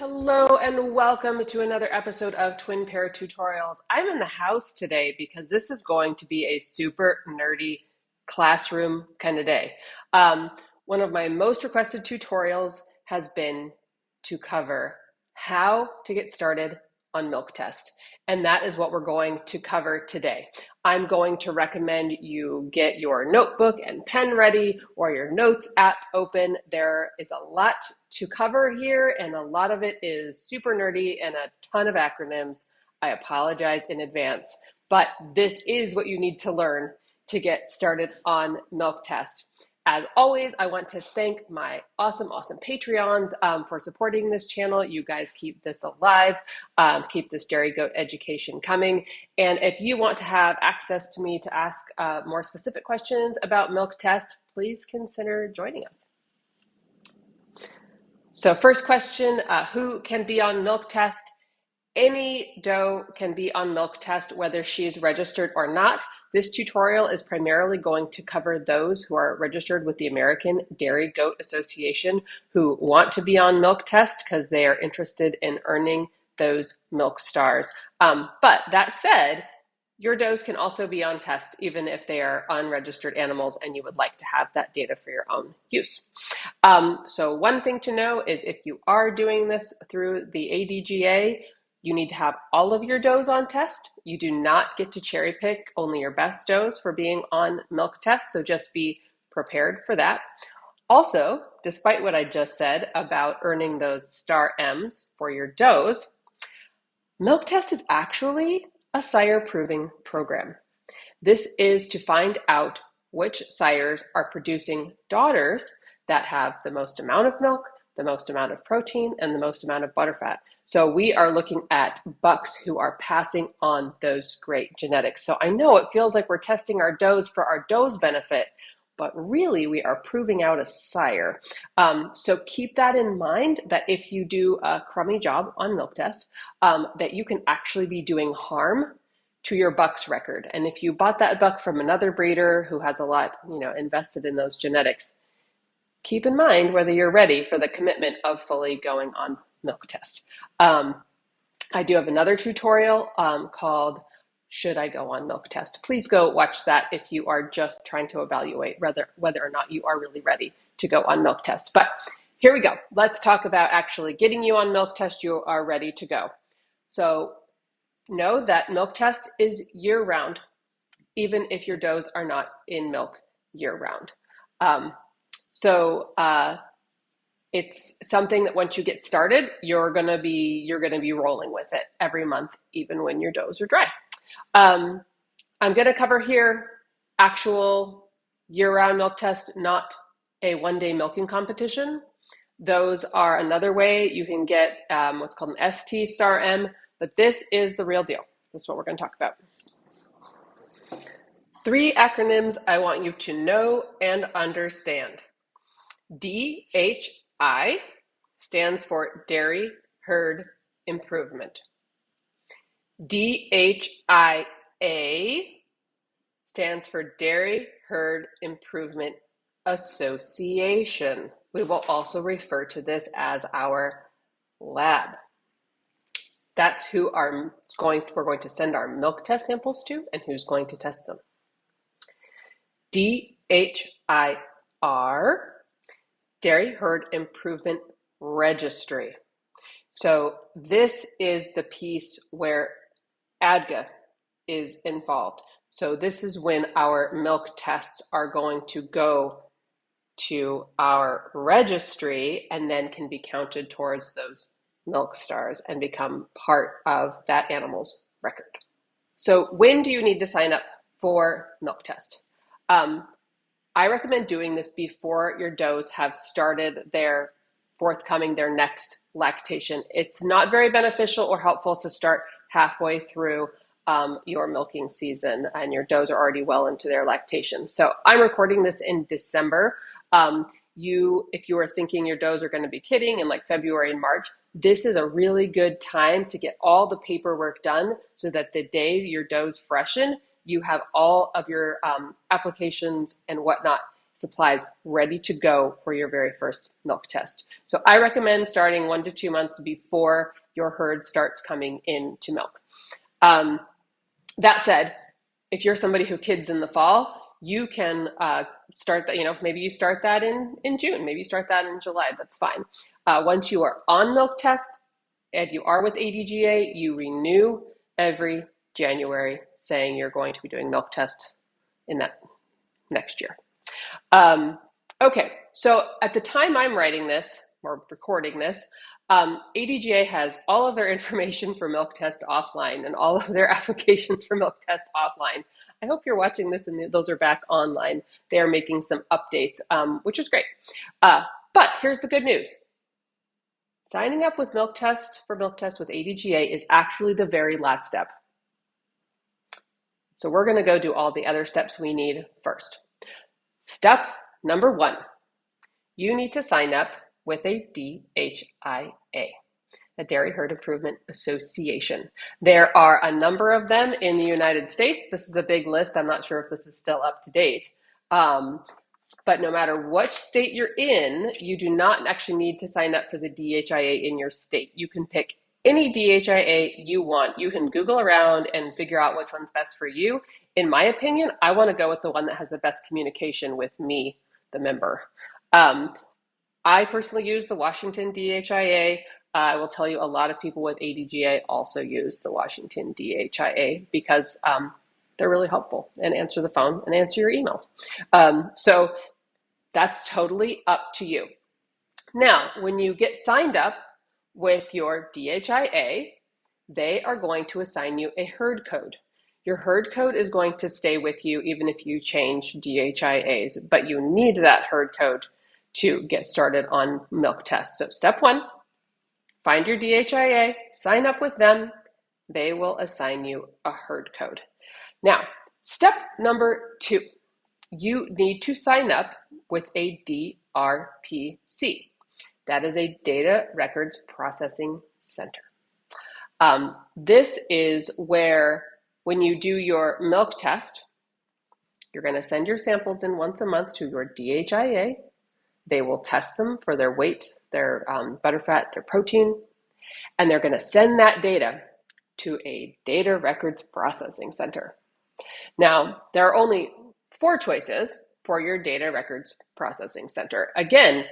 Hello and welcome to another episode of Twin Pair Tutorials. I'm in the house today because this is going to be a super nerdy classroom kind of day. One of my most requested tutorials has been to cover how to get started on milk test. And that is what we're going to cover today. I'm going to recommend you get your notebook and pen ready or your notes app open. There is a lot to cover here and a lot of it is super nerdy and a ton of acronyms. I apologize in advance, but this is what you need to learn to get started on milk test. As always, I want to thank my awesome Patreons for supporting this channel. You guys keep this alive, keep this dairy goat education coming. And if you want to have access to me to ask more specific questions about milk test, please consider joining us. So first question, who can be on milk test? Any doe can be on milk test, whether she's registered or not. This tutorial is primarily going to cover those who are registered with the American Dairy Goat Association who want to be on milk test because they are interested in earning those milk stars. But that said, your does can also be on test even if they are unregistered animals and you would like to have that data for your own use. So one thing to know is if you are doing this through the ADGA, you need to have all of your does on test. You do not get to cherry pick only your best does for being on milk test, so just be prepared for that. Also, despite what I just said about earning those star M's for your does, milk test is actually a sire proving program. This is to find out which sires are producing daughters that have the most amount of milk, the most amount of protein, and the most amount of butterfat. So we are looking at bucks who are passing on those great genetics. So I know it feels like we're testing our does for our does benefit, but really we are proving out a sire. So keep that in mind, that if you do a crummy job on milk test, that you can actually be doing harm to your buck's record. And if you bought that buck from another breeder who has a lot, invested in those genetics, keep in mind whether you're ready for the commitment of fully going on milk test. I do have another tutorial called Should I Go on Milk Test? Please go watch that if you are just trying to evaluate whether or not you are really ready to go on milk test. But here we go. Let's talk about actually getting you on milk test. You are ready to go. So know that milk test is year round, even if your does are not in milk year round. It's something that once you get started, you're gonna be rolling with it every month, even when your does are dry. I'm gonna cover here actual year-round milk test, not a one-day milking competition. Those are another way you can get what's called an ST star M, but this is the real deal. This is what we're gonna talk about. 3 acronyms I want you to know and understand. DHI stands for Dairy Herd Improvement. DHIA stands for Dairy Herd Improvement Association. We will also refer to this as our lab. That's who we're going to send our milk test samples to and who's going to test them. DHIR, Dairy Herd Improvement Registry. So this is the piece where ADGA is involved. So this is when our milk tests are going to go to our registry and then can be counted towards those milk stars and become part of that animal's record. So when do you need to sign up for milk test? I recommend doing this before your does have started their next lactation. It's not very beneficial or helpful to start halfway through your milking season and your does are already well into their lactation. So I'm recording this in December. If you are thinking your does are going to be kidding in like February and March, this is a really good time to get all the paperwork done so that the day your does freshen, you have all of your applications and whatnot supplies ready to go for your very first milk test. So I recommend starting 1 to 2 months before your herd starts coming into milk. That said, if you're somebody who kids in the fall, you can start that, maybe you start that in June, maybe you start that in July, that's fine. Once you are on milk test and you are with ADGA, you renew every January saying you're going to be doing milk test in that next year. Okay, so at the time I'm writing this or recording this, ADGA has all of their information for milk test offline and all of their applications for milk test offline. I hope you're watching this and those are back online. They are making some updates, which is great. But here's the good news. Signing up with milk test with ADGA is actually the very last step. So we're going to go do all the other steps we need first. Step number 1, you need to sign up with a DHIA, a Dairy Herd Improvement Association. There are a number of them in the United States. This is a big list. I'm not sure if this is still up to date. But no matter which state you're in, you do not actually need to sign up for the DHIA in your state. You can pick any DHIA you want. You can Google around and figure out which one's best for you. In my opinion, I want to go with the one that has the best communication with me, the member. I personally use the Washington DHIA. I will tell you a lot of people with ADGA also use the Washington DHIA because they're really helpful and answer the phone and answer your emails. So that's totally up to you. Now, when you get signed up with your DHIA, they are going to assign you a herd code. Your herd code is going to stay with you even if you change DHIAs, but you need that herd code to get started on milk tests. So step 1, find your DHIA, sign up with them. They will assign you a herd code. Now, step number 2, you need to sign up with a DRPC. That is a Data Records Processing Center. This is where when you do your milk test, you're going to send your samples in once a month to your DHIA. They will test them for their weight, their butterfat, their protein, and they're going to send that data to a Data Records Processing Center. Now, there are only 4 choices for your Data Records Processing Center. Again,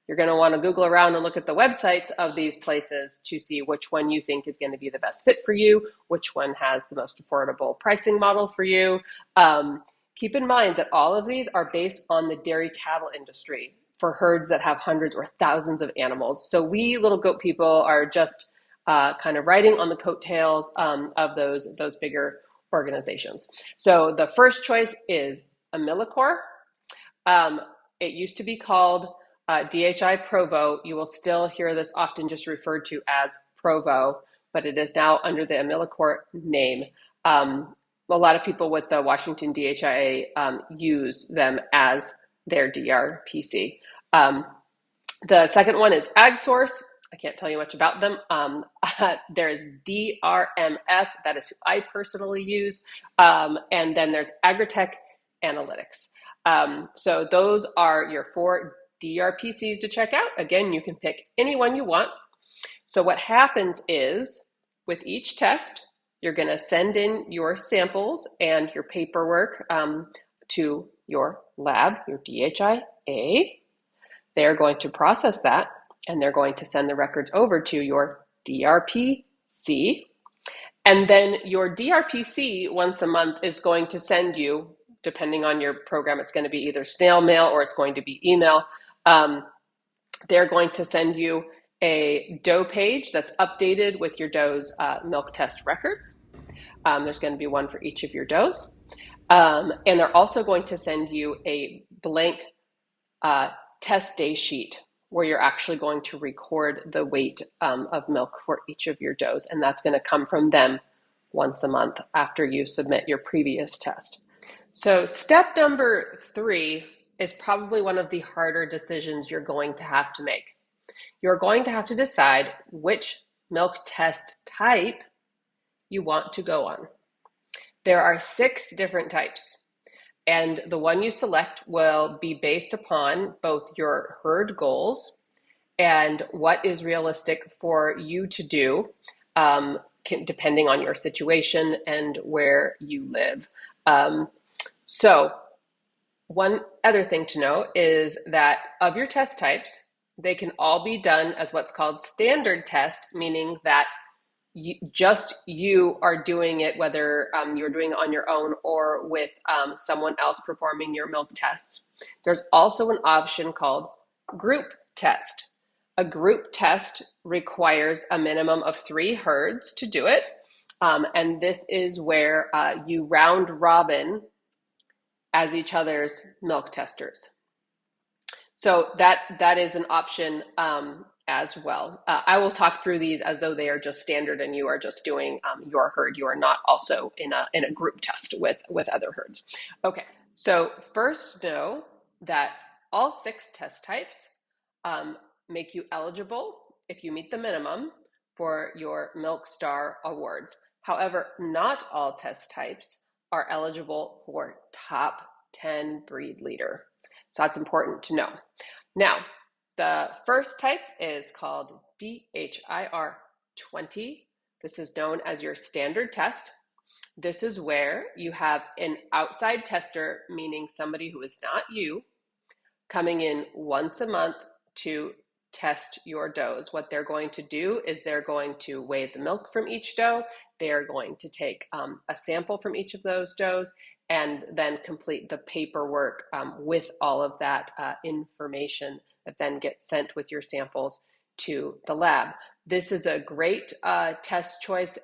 you're going to want to Google around and look at the websites of these places to see which one you think is going to be the best fit for you, which one has the most affordable pricing model for you. Keep in mind that all of these are based on the dairy cattle industry for herds that have hundreds or thousands of animals. So we little goat people are just kind of riding on the coattails of those bigger organizations. So the first choice is Amillicor. It used to be called DHI Provo. You will still hear this often just referred to as Provo, but it is now under the Amillicor name. A lot of people with the Washington DHIA use them as their DRPC. The second one is AgSource. I can't tell you much about them. There's DRMS, that is who I personally use. And then there's Agritech Analytics. So those are your 4 DRPCs to check out. Again, you can pick any one you want. So what happens is with each test, you're going to send in your samples and your paperwork to your lab, your DHIA. They're going to process that and they're going to send the records over to your DRPC. And then your DRPC once a month is going to send you, depending on your program, it's going to be either snail mail or it's going to be email. They're going to send you a doe page that's updated with your doe's milk test records. There's going to be one for each of your does. And they're also going to send you a blank test day sheet where you're actually going to record the weight of milk for each of your does. And that's going to come from them once a month after you submit your previous test. So step number 3 is probably one of the harder decisions you're going to have to make. You're going to have to decide which milk test type you want to go on. There are 6 different types, And the one you select will be based upon both your herd goals and what is realistic for you to do, depending on your situation and where you live. So one other thing to know is that of your test types, they can all be done as what's called standard test, meaning that you are doing it, whether you're doing it on your own or with someone else performing your milk tests. There's also an option called group test. A group test requires a minimum of 3 herds to do it. And this is where you round robin as each other's milk testers. So that is an option as well. I will talk through these as though they are just standard and you are just doing your herd. You are not also in a group test with other herds. Okay, so first know that all 6 test types make you eligible if you meet the minimum for your Milk Star awards. However, not all test types are eligible for top 10 breed leader. So that's important to know. Now, the first type is called DHIR 20. This is known as your standard test. This is where you have an outside tester, meaning somebody who is not you, coming in once a month to test your does. What they're going to do is they're going to weigh the milk from each doe. They are going to take a sample from each of those does and then complete the paperwork with all of that information that then gets sent with your samples to the lab. This is a great test choice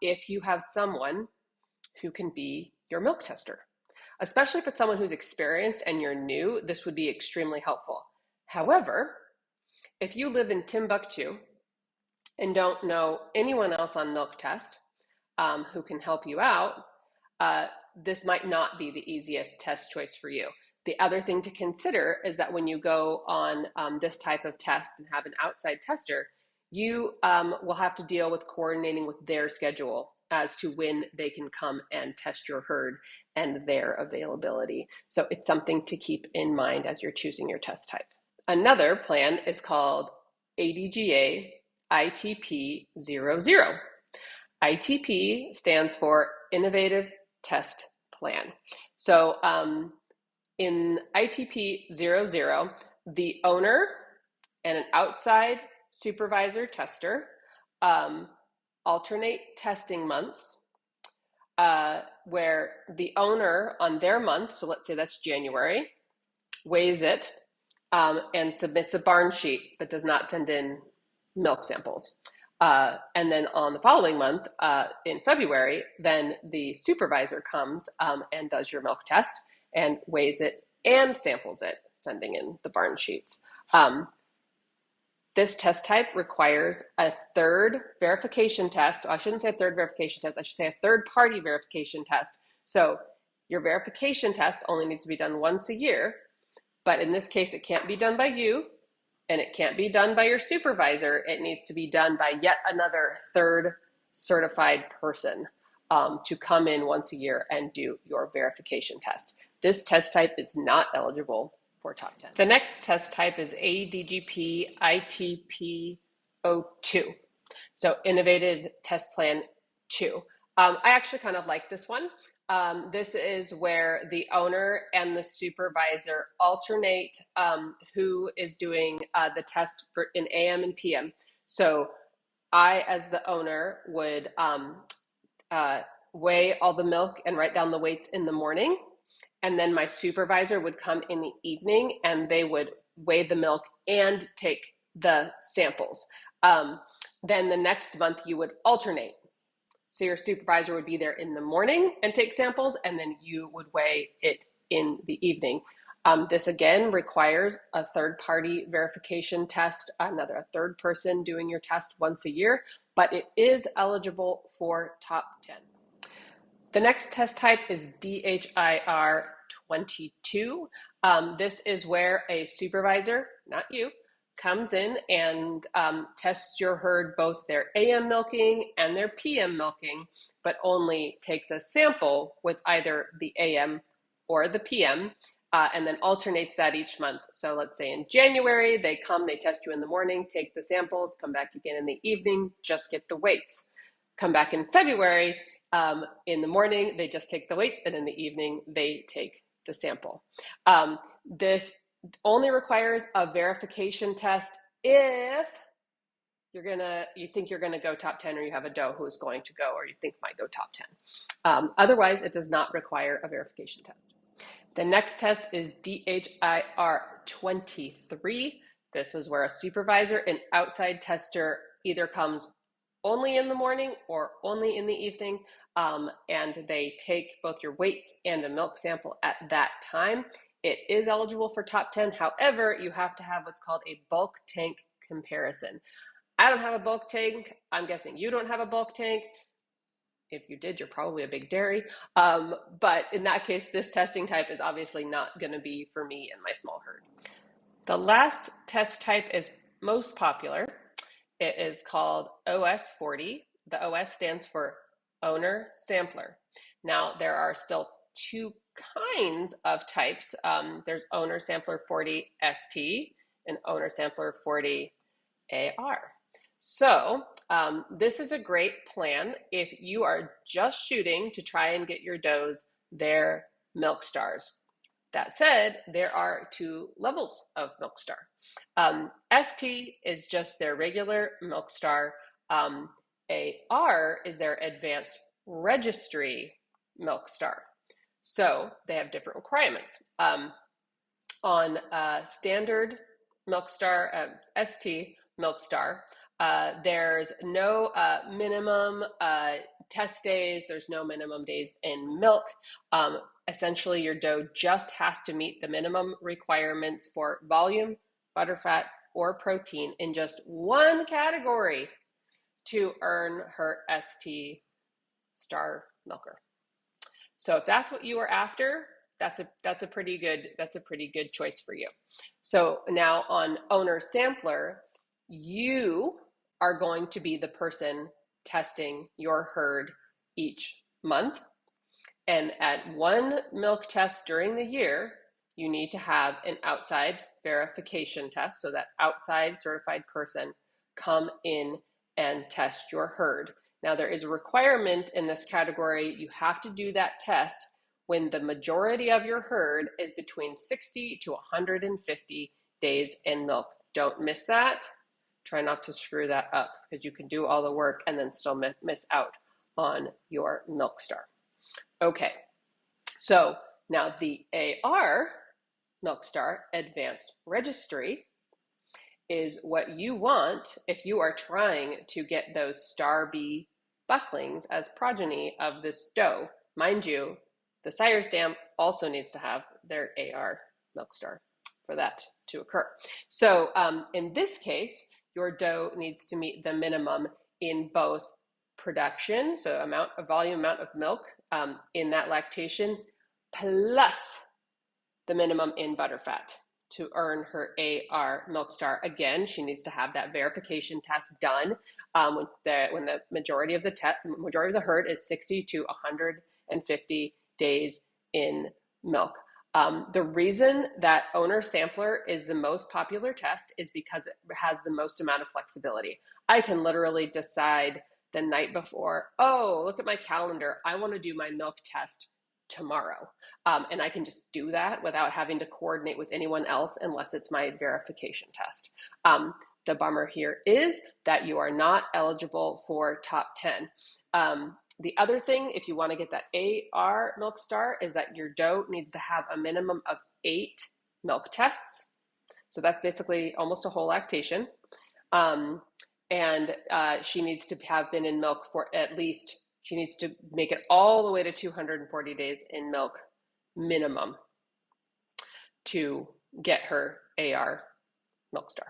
if you have someone who can be your milk tester. Especially if it's someone who's experienced and you're new, this would be extremely helpful. However, if you live in Timbuktu and don't know anyone else on milk test who can help you out, this might not be the easiest test choice for you. The other thing to consider is that when you go on this type of test and have an outside tester, you will have to deal with coordinating with their schedule as to when they can come and test your herd and their availability. So it's something to keep in mind as you're choosing your test type. Another plan is called ADGA ITP 00. ITP stands for Innovative Test Plan. So in ITP 00, the owner and an outside supervisor tester alternate testing months where the owner on their month, so let's say that's January, weighs it and submits a barn sheet but does not send in milk samples. And then on the following month, in February, then the supervisor comes and does your milk test and weighs it and samples it, sending in the barn sheets. This test type requires a third verification test. I shouldn't say a third verification test. I should say a third-party verification test. So your verification test only needs to be done once a year, but in this case, it can't be done by you, and it can't be done by your supervisor. It needs to be done by yet another third certified person to come in once a year and do your verification test. This test type is not eligible for top 10. The next test type is ADGP ITP 02. So Innovative Test Plan 2. I actually kind of like this one. This is where the owner and the supervisor alternate who is doing the test for in AM and PM. So I, as the owner, would weigh all the milk and write down the weights in the morning. And then my supervisor would come in the evening and they would weigh the milk and take the samples. Then the next month you would alternate. So your supervisor would be there in the morning and take samples, and then you would weigh it in the evening. This again requires a third-party verification test, a third person doing your test once a year, but it is eligible for top 10. The next test type is DHIR 22. This is where a supervisor, not you, comes in and tests your herd, both their AM milking and their PM milking, but only takes a sample with either the AM or the PM, and then alternates that each month. So let's say in January, they come, they test you in the morning, take the samples, come back again in the evening, just get the weights. Come back in February, in the morning, they just take the weights, and in the evening, they take the sample. This only requires a verification test if you think you're gonna go top 10, or you have a doe who is going to go, or you think might go top 10. Otherwise, it does not require a verification test. The next test is DHIA 23. This is where a supervisor and outside tester either comes only in the morning or only in the evening, and they take both your weights and a milk sample at that time. It is eligible for top 10. However, you have to have what's called a bulk tank comparison. I don't have a bulk tank. I'm guessing you don't have a bulk tank. If you did, you're probably a big dairy. But in that case, this testing type is obviously not going to be for me and my small herd. The last test type is most popular. It is called OS40. The OS stands for owner sampler. Now, there are still two kinds of types. There's owner sampler 40 ST and owner sampler 40 AR. So this is a great plan if you are just shooting to try and get your does their milk stars. That said, there are two levels of milk star. ST is just their regular milk star. AR is their advanced registry milk star. So they have different requirements. On standard milk star, ST milk star, there's no minimum test days. There's no minimum days in milk. Essentially, your doe just has to meet the minimum requirements for volume, butterfat, or protein in just one category to earn her ST star milker. So if that's what you are after, that's a pretty good choice for you. So now on owner sampler, you are going to be the person testing your herd each month. And at one milk test during the year, you need to have an outside verification test. So that outside certified person come in and test your herd. Now, there is a requirement in this category. You have to do that test when the majority of your herd is between 60 to 150 days in milk. Don't miss that. Try not to screw that up, because you can do all the work and then still miss out on your milk star. Okay, so now the AR milk star advanced registry is what you want if you are trying to get those star B bucklings as progeny of this doe. Mind you, the sire's dam also needs to have their AR milk star for that to occur. So in this case, your doe needs to meet the minimum in both production, so volume amount of milk in that lactation, plus the minimum in butterfat to earn her AR milk star. Again, she needs to have that verification test done when the majority of the herd is 60 to 150 days in milk. The reason that owner sampler is the most popular test is because it has the most amount of flexibility. I can literally decide the night before, oh, look at my calendar, I want to do my milk test tomorrow. And I can just do that without having to coordinate with anyone else unless it's my verification test. The bummer here is that you are not eligible for top 10. The other thing, if you want to get that AR milk star, is that your doe needs to have a minimum of 8 milk tests. So that's basically almost a whole lactation. And she needs to have been in milk for at least, she needs to make it all the way to 240 days in milk minimum to get her AR milk star.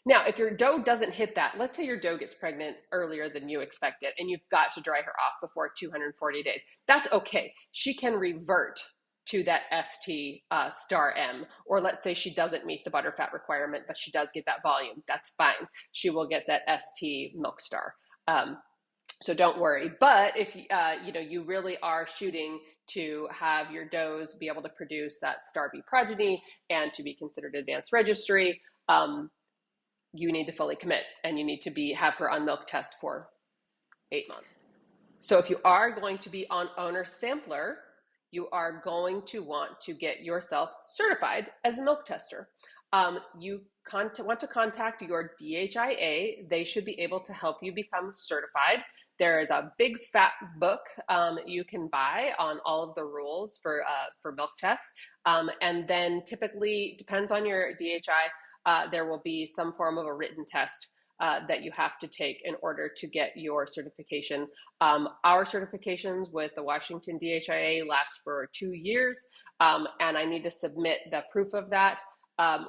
Now, if your doe doesn't hit that, let's say your doe gets pregnant earlier than you expected and you've got to dry her off before 240 days. That's okay. She can revert to that ST star M, or let's say she doesn't meet the butterfat requirement, but she does get that volume. That's fine. She will get that ST milk star. So don't worry. But if you really are shooting to have your does be able to produce that star B progeny and to be considered advanced registry, you need to fully commit, and you need to have her on milk test for 8 months. So if you are going to be on owner sampler, you are going to want to get yourself certified as a milk tester. You want to contact your DHIA. They should be able to help you become certified. There is a big fat book you can buy on all of the rules for milk test. And then typically, depends on your DHI, there will be some form of a written test that you have to take in order to get your certification. Our certifications with the Washington DHIA last for 2 years, and I need to submit the proof of that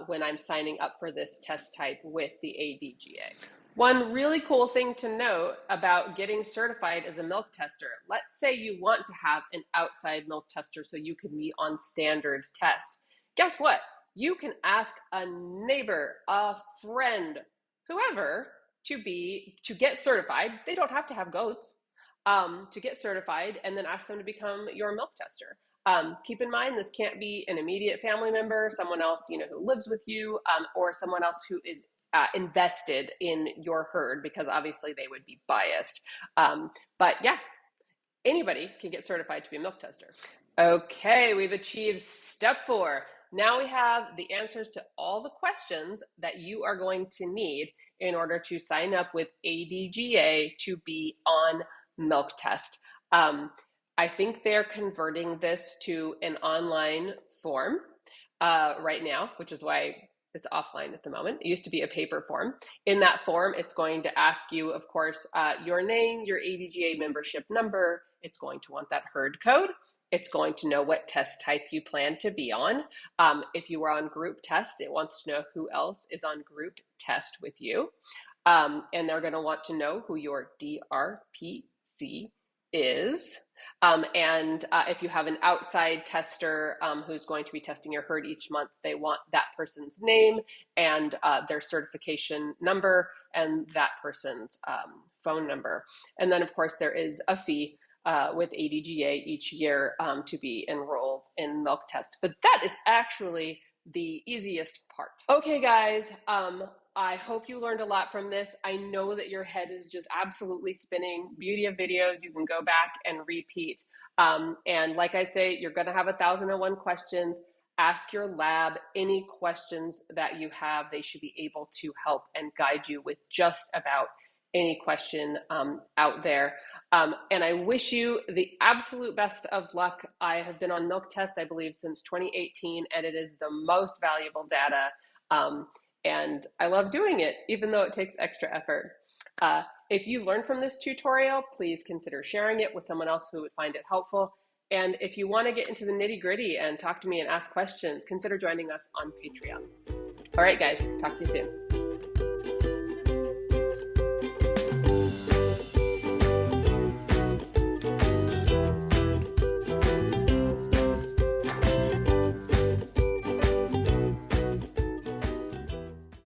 when I'm signing up for this test type with the ADGA. One really cool thing to note about getting certified as a milk tester, let's say you want to have an outside milk tester so you can meet on standard test. Guess what? You can ask a neighbor, a friend, whoever to get certified. They don't have to have goats to get certified, and then ask them to become your milk tester. Keep in mind, this can't be an immediate family member, someone else who lives with you, or someone else who is invested in your herd, because obviously they would be biased. But yeah, anybody can get certified to be a milk tester. Okay, we've achieved step 4. Now we have the answers to all the questions that you are going to need in order to sign up with ADGA to be on milk test. I think they're converting this to an online form right now, which is why it's offline at the moment. It used to be a paper form. In that form, it's going to ask you, of course, your name, your ADGA membership number. It's going to want that herd code. It's going to know what test type you plan to be on. If you were on group test, it wants to know who else is on group test with you. And they're going to want to know who your DRPC is. And if you have an outside tester who's going to be testing your herd each month, they want that person's name and their certification number and that person's phone number. And then, of course, there is a fee with ADGA each year to be enrolled in milk test. But that is actually the easiest part. Okay, guys, I hope you learned a lot from this. I know that your head is just absolutely spinning. Beauty of videos, you can go back and repeat. And like I say, you're gonna have 1,001 questions. Ask your lab any questions that you have. They should be able to help and guide you with just about any question out there. And I wish you the absolute best of luck. I have been on milk test, I believe, since 2018, and it is the most valuable data. And I love doing it, even though it takes extra effort. If you learned from this tutorial, please consider sharing it with someone else who would find it helpful. And if you want to get into the nitty-gritty and talk to me and ask questions, consider joining us on Patreon. All right, guys, talk to you soon.